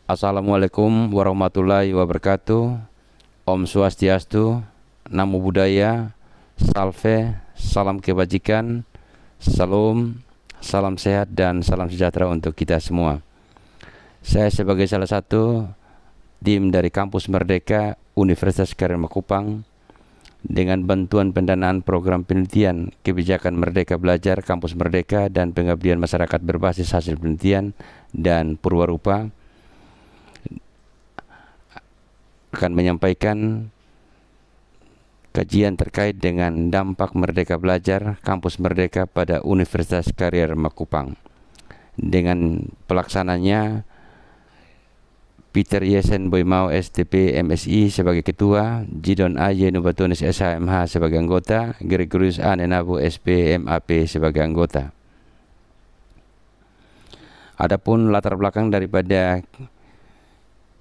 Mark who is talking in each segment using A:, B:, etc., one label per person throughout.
A: Assalamualaikum warahmatullahi wabarakatuh. Om Swastiastu, Namo Buddhaya, Salve, salam kebajikan, salam, salam sehat dan salam sejahtera untuk kita semua. Saya sebagai salah satu tim dari Kampus Merdeka Universitas Karir Kupang dengan bantuan pendanaan program penelitian kebijakan Merdeka Belajar, Kampus Merdeka, dan pengabdian masyarakat berbasis hasil penelitian dan Purwarupa akan menyampaikan kajian terkait dengan dampak Merdeka Belajar Kampus Merdeka pada Universitas Karir Kupang. Dengan pelaksananya Peter Yesen Boimao STP MSI sebagai ketua, Jidon A. Nubatunis SHMH sebagai anggota, Gregorius A. Nenabo SP MAP sebagai anggota. Adapun latar belakang daripada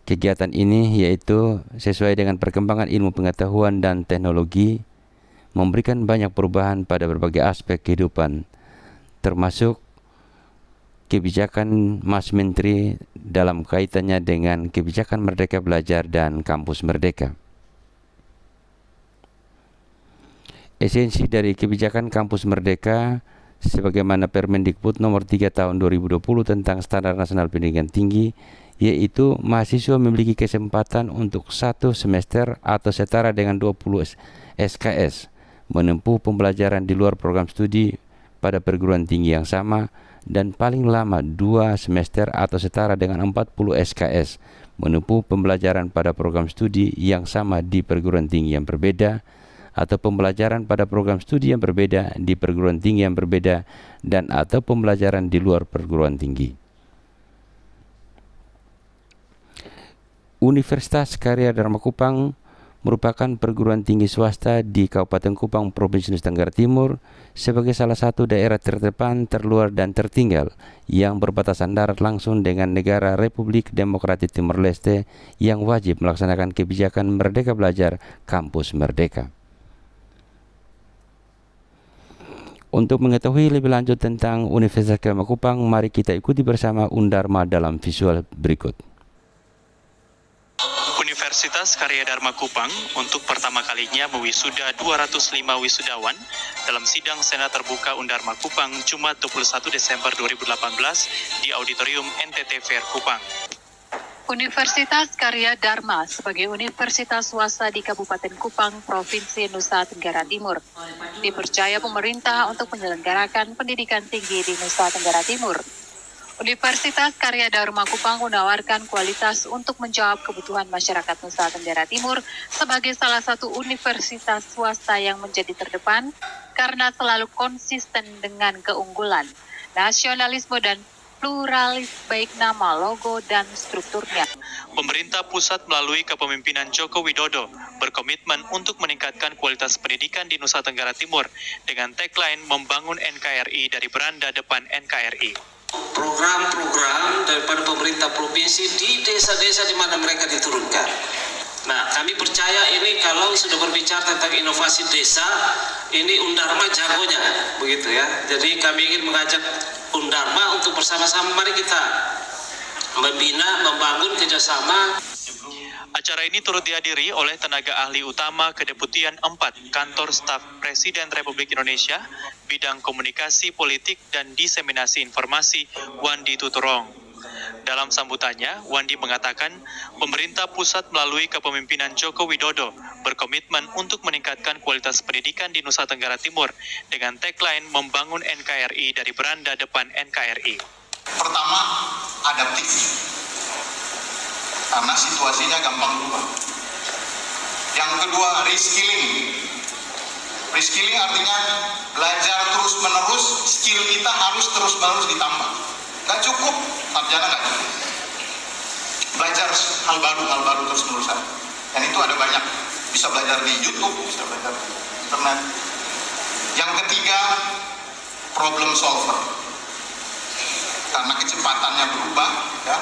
A: kegiatan ini yaitu sesuai dengan perkembangan ilmu pengetahuan dan teknologi memberikan banyak perubahan pada berbagai aspek kehidupan, termasuk kebijakan Mas Menteri dalam kaitannya dengan kebijakan Merdeka Belajar dan Kampus Merdeka. Esensi dari kebijakan Kampus Merdeka sebagaimana Permendikbud nomor 3 tahun 2020 tentang Standar Nasional Pendidikan Tinggi, yaitu mahasiswa memiliki kesempatan untuk 1 semester atau setara dengan 20 SKS menempuh pembelajaran di luar program studi pada perguruan tinggi yang sama, dan paling lama 2 semester atau setara dengan 40 SKS menempuh pembelajaran pada program studi yang sama di perguruan tinggi yang berbeda, atau pembelajaran pada program studi yang berbeda di perguruan tinggi yang berbeda, dan atau pembelajaran di luar perguruan tinggi. Universitas Karya Dharma Kupang merupakan perguruan tinggi swasta di Kabupaten Kupang, Provinsi Nusa Tenggara Timur, sebagai salah satu daerah terdepan, terluar, dan tertinggal yang berbatasan darat langsung dengan negara Republik Demokratik Timor Leste yang wajib melaksanakan kebijakan Merdeka Belajar Kampus Merdeka. Untuk mengetahui lebih lanjut tentang Universitas Karya Dharma Kupang, mari kita ikuti bersama Undharma dalam visual berikut.
B: Universitas Karya Dharma Kupang untuk pertama kalinya mewisuda 205 wisudawan dalam sidang Senat Terbuka Undharma Kupang Jumat 21 Desember 2018 di Auditorium NTT Fair Kupang.
C: Universitas Karya Dharma sebagai universitas swasta di Kabupaten Kupang, Provinsi Nusa Tenggara Timur, dipercaya pemerintah untuk menyelenggarakan pendidikan tinggi di Nusa Tenggara Timur. Universitas Karya Dharma Kupang menawarkan kualitas untuk menjawab kebutuhan masyarakat Nusa Tenggara Timur sebagai salah satu universitas swasta yang menjadi terdepan karena selalu konsisten dengan keunggulan, nasionalisme, dan pluralis baik nama, logo, dan strukturnya.
B: Pemerintah pusat melalui kepemimpinan Joko Widodo berkomitmen untuk meningkatkan kualitas pendidikan di Nusa Tenggara Timur dengan tagline membangun NKRI dari beranda depan NKRI.
D: Program-program daripada pemerintah provinsi di desa-desa di mana mereka diturunkan. Nah, kami percaya ini kalau sudah berbicara tentang inovasi desa, ini Undharma jagonya, begitu ya. Jadi kami ingin mengajak Undharma untuk bersama-sama mari kita membina, membangun kerjasama.
B: Acara ini turut dihadiri oleh tenaga ahli utama Kedeputian 4 Kantor Staf Presiden Republik Indonesia, Bidang Komunikasi Politik dan Diseminasi Informasi, Wandi Tuturong. Dalam sambutannya, Wandi mengatakan pemerintah pusat melalui kepemimpinan Joko Widodo berkomitmen untuk meningkatkan kualitas pendidikan di Nusa Tenggara Timur dengan tagline membangun NKRI dari beranda depan NKRI.
E: Pertama, adaptif. Karena situasinya gampang berubah. Yang kedua, reskilling. Reskilling artinya belajar terus-menerus, skill kita harus terus-menerus ditambah. Gak cukup, sarjana gak cukup. Belajar hal baru terus-menerusan. Dan itu ada banyak. Bisa belajar di YouTube, bisa belajar di internet. Yang ketiga, problem solver. Karena kecepatannya berubah, ya.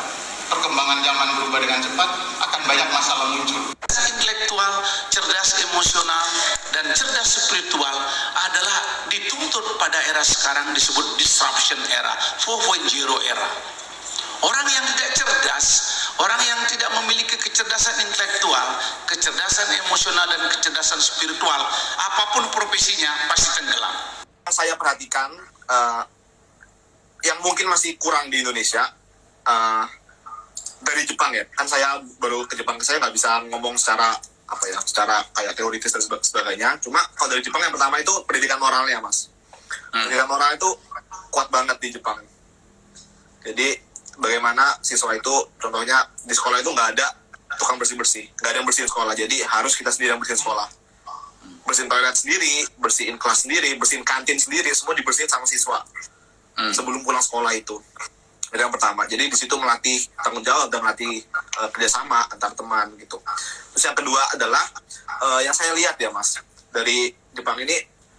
E: Perkembangan zaman berubah dengan cepat, akan banyak masalah muncul.
D: Intelektual, cerdas emosional, dan cerdas spiritual adalah dituntut pada era sekarang disebut disruption era, 4.0 era. Orang yang tidak cerdas,
F: Orang yang tidak memiliki kecerdasan intelektual, kecerdasan emosional, dan kecerdasan spiritual, apapun profesinya pasti tenggelam.
E: Saya perhatikan yang mungkin masih kurang di Indonesia dari Jepang ya. Kan saya baru ke Jepang, saya nggak bisa ngomong secara secara kayak teoritis dan sebagainya. Cuma kalau dari Jepang yang pertama itu pendidikan moralnya, Mas. Pendidikan moral itu kuat banget di Jepang. Jadi bagaimana siswa itu, contohnya di sekolah itu nggak ada tukang bersih-bersih, nggak ada yang bersihin sekolah. Jadi harus kita sendiri yang bersihin sekolah. Bersihin toilet sendiri, bersihin kelas sendiri, bersihin kantin sendiri, semua dibersihin sama siswa sebelum pulang sekolah itu. Itu yang pertama. Jadi di situ melatih tanggung jawab dan melatih kerjasama antar teman gitu. Terus yang kedua adalah yang saya lihat ya, Mas, dari Jepang ini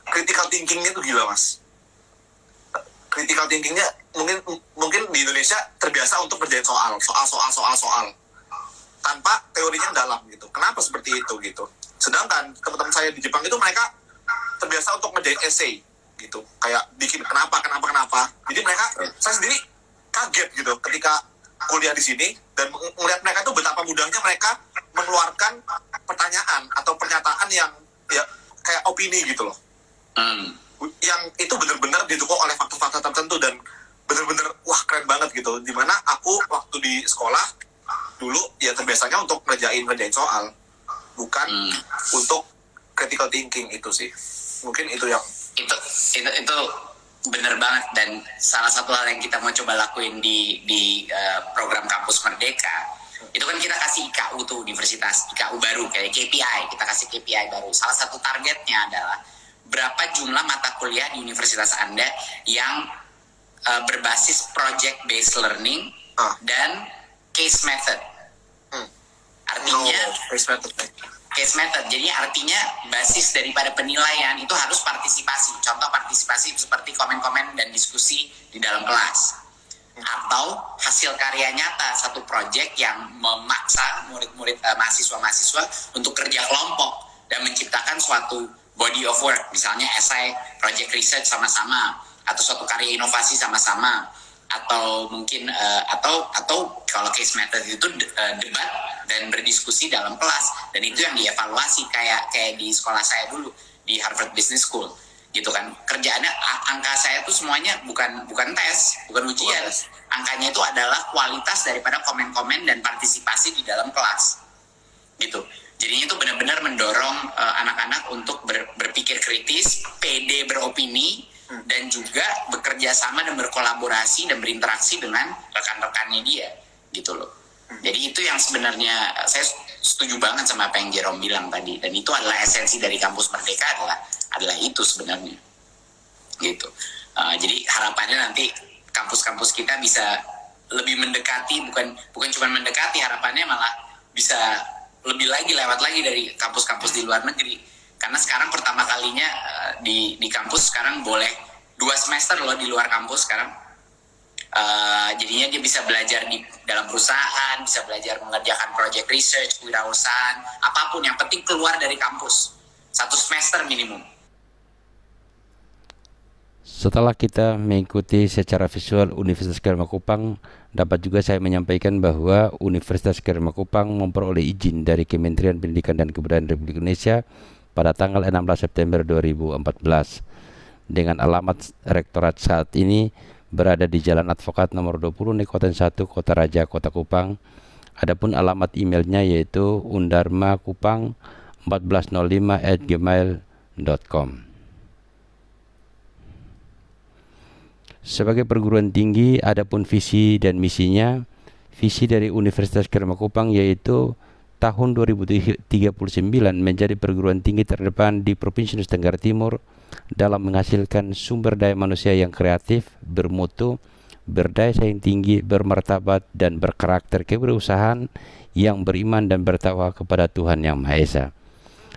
E: critical thinking-nya tuh gila, Mas. Critical thinking-nya mungkin di Indonesia terbiasa untuk kerjain soal tanpa teorinya dalam gitu. Kenapa seperti itu gitu? Sedangkan teman-teman saya di Jepang itu mereka terbiasa untuk ngerjain essay gitu, kayak bikin kenapa. Jadi mereka, saya sendiri kaget gitu ketika kuliah di sini dan melihat mereka tuh betapa mudahnya mereka mengeluarkan pertanyaan atau pernyataan yang ya kayak opini gitu loh. Yang itu benar-benar didukung oleh fakta-fakta tertentu dan benar-benar wah keren banget gitu. Dimana aku waktu di sekolah dulu ya terbiasanya untuk ngerjain soal, bukan untuk critical thinking itu sih. Mungkin itu yang
G: itu bener banget, dan salah satu hal yang kita mau coba lakuin di program Kampus Merdeka itu kan kita kasih IKU tuh, universitas IKU baru kayak KPI, kita kasih KPI baru. Salah satu targetnya adalah berapa jumlah mata kuliah di universitas Anda yang berbasis project based learning dan case method. Artinya case method, jadi artinya basis daripada penilaian itu harus partisipasi. Contoh partisipasi seperti komen-komen dan diskusi di dalam kelas, atau hasil karya nyata satu proyek yang memaksa murid-murid mahasiswa-mahasiswa untuk kerja kelompok dan menciptakan suatu body of work, misalnya esai, project research sama-sama, atau suatu karya inovasi sama-sama, atau mungkin atau kalau case method itu debat dan berdiskusi dalam kelas, dan itu yang dievaluasi kayak di sekolah saya dulu di Harvard Business School gitu kan. Kerjaannya angka saya tuh semuanya bukan tes, bukan ujian. Angkanya itu adalah kualitas daripada komen-komen dan partisipasi di dalam kelas gitu. Jadinya itu benar-benar mendorong anak-anak untuk berpikir kritis, pede beropini, dan juga bekerja sama dan berkolaborasi dan berinteraksi dengan rekan-rekannya dia gitu loh. Jadi itu yang sebenarnya saya setuju banget sama apa yang Jerome bilang tadi, dan itu adalah esensi dari Kampus Merdeka adalah itu sebenarnya gitu. Jadi harapannya nanti kampus-kampus kita bisa lebih mendekati, bukan cuma mendekati, harapannya malah bisa lebih lewat lagi dari kampus-kampus di luar negeri. Karena sekarang pertama kalinya di kampus sekarang boleh 2 semester loh di luar kampus sekarang. Jadinya dia bisa belajar di dalam perusahaan, bisa belajar mengerjakan project research, kewirausahaan, apapun, yang penting keluar dari kampus 1 semester minimum.
A: Setelah kita mengikuti secara visual Universitas Gadjah Kupang, dapat juga saya menyampaikan bahwa Universitas Gadjah Kupang memperoleh izin dari Kementerian Pendidikan dan Kebudayaan Republik Indonesia pada tanggal 16 September 2014 dengan alamat rektorat saat ini berada di Jalan Advokat nomor 20 Nikoten 1 Kota Raja Kota Kupang. Adapun alamat emailnya yaitu undarmakupang1405@gmail.com. Sebagai perguruan tinggi, adapun visi dan misinya, visi dari Universitas Gadjah Kupang yaitu tahun 2039 menjadi perguruan tinggi terdepan di Provinsi Nusa Tenggara Timur dalam menghasilkan sumber daya manusia yang kreatif, bermutu, berdaya saing tinggi, bermartabat, dan berkarakter kewirausahaan yang beriman dan bertakwa kepada Tuhan Yang Maha Esa.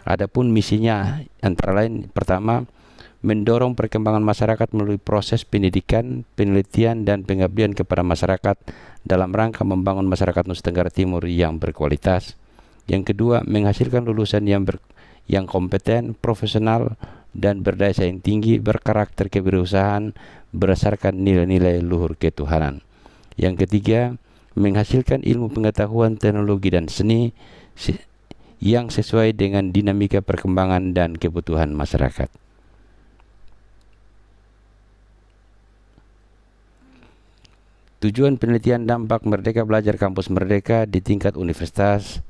A: Adapun misinya antara lain, pertama, mendorong perkembangan masyarakat melalui proses pendidikan, penelitian, dan pengabdian kepada masyarakat dalam rangka membangun masyarakat Nusa Tenggara Timur yang berkualitas. Yang kedua, menghasilkan lulusan yang kompeten, profesional, dan berdaya saing tinggi, berkarakter kewirausahaan berdasarkan nilai-nilai luhur ketuhanan. Yang ketiga, menghasilkan ilmu pengetahuan, teknologi, dan seni yang sesuai dengan dinamika perkembangan dan kebutuhan masyarakat. Tujuan penelitian dampak Merdeka Belajar Kampus Merdeka di tingkat universitas,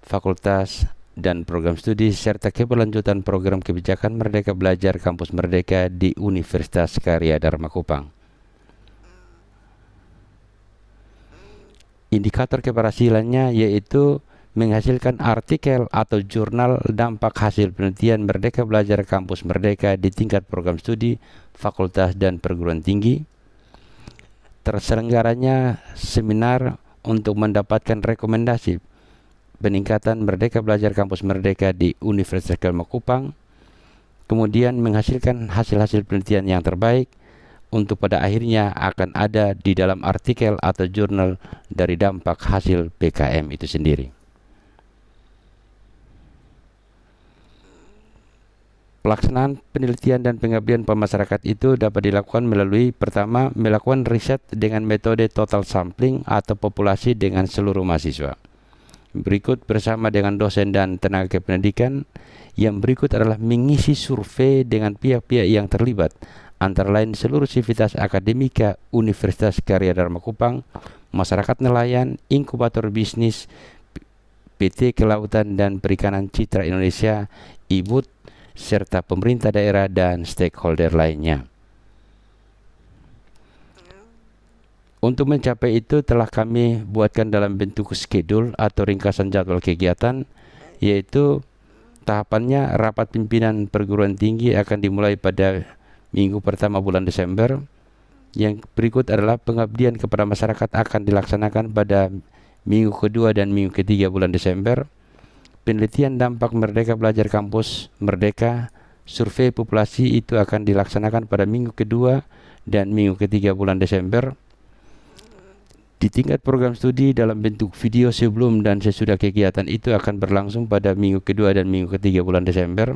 A: fakultas, dan program studi, serta keberlanjutan program kebijakan Merdeka Belajar Kampus Merdeka di Universitas Karya Dharma Kupang. Indikator keberhasilannya yaitu menghasilkan artikel atau jurnal dampak hasil penelitian Merdeka Belajar Kampus Merdeka di tingkat program studi, fakultas, dan perguruan tinggi. Terselenggaranya seminar untuk mendapatkan rekomendasi peningkatan Merdeka Belajar Kampus Merdeka di Universitas Dharma Kupang, kemudian menghasilkan hasil-hasil penelitian yang terbaik untuk pada akhirnya akan ada di dalam artikel atau jurnal dari dampak hasil PKM itu sendiri. Pelaksanaan penelitian dan pengabdian pemasyarakat itu dapat dilakukan melalui pertama, melakukan riset dengan metode total sampling atau populasi dengan seluruh mahasiswa. Berikut bersama dengan dosen dan tenaga kependidikan. Yang berikut adalah mengisi survei dengan pihak-pihak yang terlibat, antara lain seluruh sivitas akademika Universitas Karya Dharma Kupang, masyarakat nelayan, inkubator bisnis, PT Kelautan dan Perikanan Citra Indonesia, IBUT, serta pemerintah daerah dan stakeholder lainnya. Untuk mencapai itu telah kami buatkan dalam bentuk schedule atau ringkasan jadwal kegiatan, yaitu tahapannya rapat pimpinan perguruan tinggi akan dimulai pada minggu pertama bulan Desember. Yang berikut adalah pengabdian kepada masyarakat akan dilaksanakan pada minggu kedua dan minggu ketiga bulan Desember. Penelitian dampak Merdeka Belajar Kampus Merdeka, survei populasi itu akan dilaksanakan pada minggu kedua dan minggu ketiga bulan Desember. Di tingkat program studi dalam bentuk video sebelum dan sesudah kegiatan itu akan berlangsung pada minggu kedua dan minggu ketiga bulan Desember.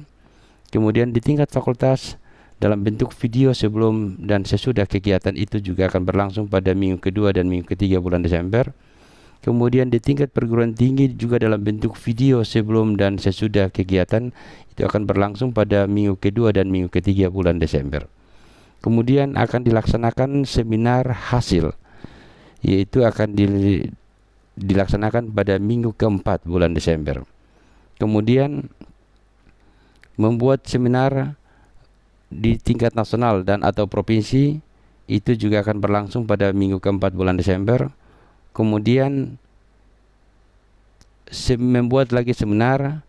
A: Kemudian di tingkat fakultas dalam bentuk video sebelum dan sesudah kegiatan itu juga akan berlangsung pada minggu kedua dan minggu ketiga bulan Desember. Kemudian di tingkat perguruan tinggi juga dalam bentuk video sebelum dan sesudah kegiatan itu akan berlangsung pada minggu kedua dan minggu ketiga bulan Desember. Kemudian akan dilaksanakan seminar hasil, yaitu akan dilaksanakan pada minggu keempat bulan Desember. Kemudian membuat seminar di tingkat nasional dan atau provinsi itu juga akan berlangsung pada minggu keempat bulan Desember. Kemudian membuat lagi seminar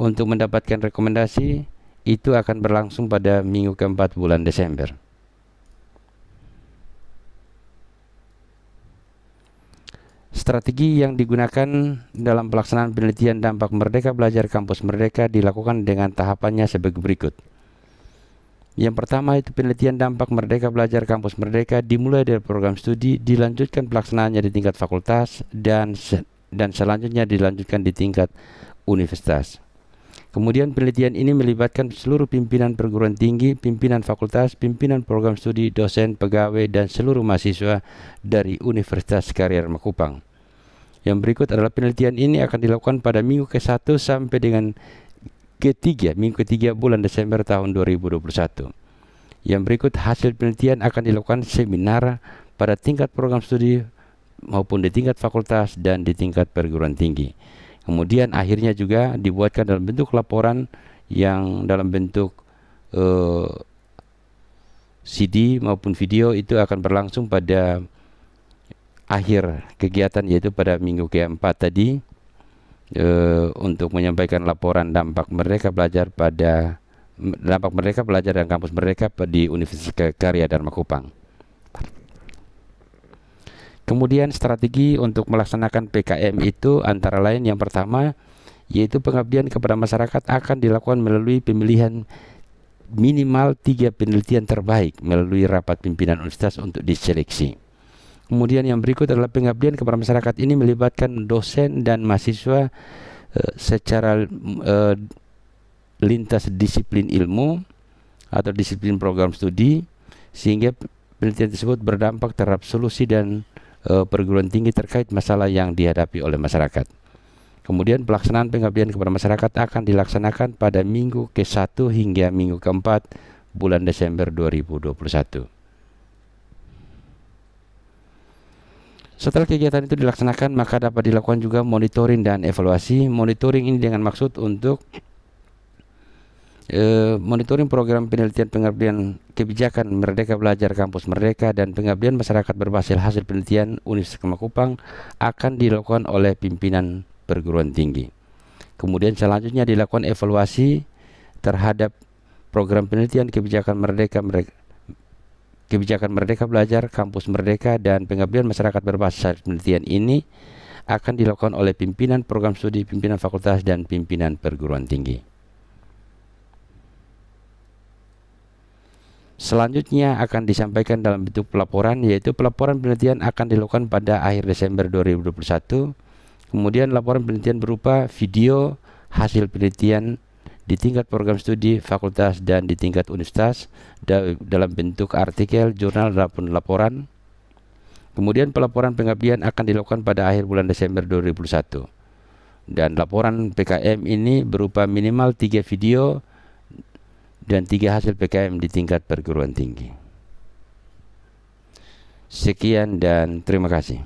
A: untuk mendapatkan rekomendasi itu akan berlangsung pada minggu keempat bulan Desember. Strategi yang digunakan dalam pelaksanaan penelitian dampak Merdeka Belajar Kampus Merdeka dilakukan dengan tahapannya sebagai berikut. Yang pertama itu penelitian dampak Merdeka Belajar Kampus Merdeka dimulai dari program studi, dilanjutkan pelaksanaannya di tingkat fakultas, dan selanjutnya dilanjutkan di tingkat universitas. Kemudian penelitian ini melibatkan seluruh pimpinan perguruan tinggi, pimpinan fakultas, pimpinan program studi, dosen, pegawai, dan seluruh mahasiswa dari Universitas Karya Dharma Kupang. Yang berikut adalah penelitian ini akan dilakukan pada minggu ke-1 sampai dengan minggu ketiga bulan Desember tahun 2021. Yang berikut hasil penelitian akan dilakukan seminar pada tingkat program studi maupun di tingkat fakultas dan di tingkat perguruan tinggi. Kemudian akhirnya juga dibuatkan dalam bentuk laporan yang dalam bentuk CD maupun video, itu akan berlangsung pada akhir kegiatan, yaitu pada minggu keempat tadi, untuk menyampaikan laporan dampak Merdeka Belajar dan Kampus Merdeka di Universitas Karya Dharma Kupang. Kemudian strategi untuk melaksanakan PKM itu antara lain yang pertama yaitu pengabdian kepada masyarakat akan dilakukan melalui pemilihan minimal 3 penelitian terbaik melalui rapat pimpinan universitas untuk diseleksi. Kemudian yang berikut adalah pengabdian kepada masyarakat ini melibatkan dosen dan mahasiswa secara lintas disiplin ilmu atau disiplin program studi, sehingga penelitian tersebut berdampak terhadap solusi dan perguruan tinggi terkait masalah yang dihadapi oleh masyarakat. Kemudian pelaksanaan pengabdian kepada masyarakat akan dilaksanakan pada minggu ke-1 hingga minggu ke-4 bulan Desember 2021. Setelah kegiatan itu dilaksanakan, maka dapat dilakukan juga monitoring dan evaluasi. Monitoring ini dengan maksud untuk monitoring program penelitian pengabdian kebijakan Merdeka Belajar Kampus Merdeka dan pengabdian masyarakat berbasis hasil penelitian Universitas Kupang akan dilakukan oleh pimpinan perguruan tinggi. Kemudian selanjutnya dilakukan evaluasi terhadap program penelitian kebijakan Merdeka Belajar Kampus Merdeka dan pengabdian masyarakat berbasis hasil penelitian ini akan dilakukan oleh pimpinan program studi, pimpinan fakultas, dan pimpinan perguruan tinggi. Selanjutnya akan disampaikan dalam bentuk pelaporan, yaitu pelaporan penelitian akan dilakukan pada akhir Desember 2021. Kemudian laporan penelitian berupa video hasil penelitian di tingkat program studi, fakultas, dan di tingkat universitas dalam bentuk artikel, jurnal, ataupun laporan. Kemudian pelaporan pengabdian akan dilakukan pada akhir bulan Desember 2021. Dan laporan PKM ini berupa minimal 3 video dan 3 hasil PKM di tingkat perguruan tinggi. Sekian dan terima kasih.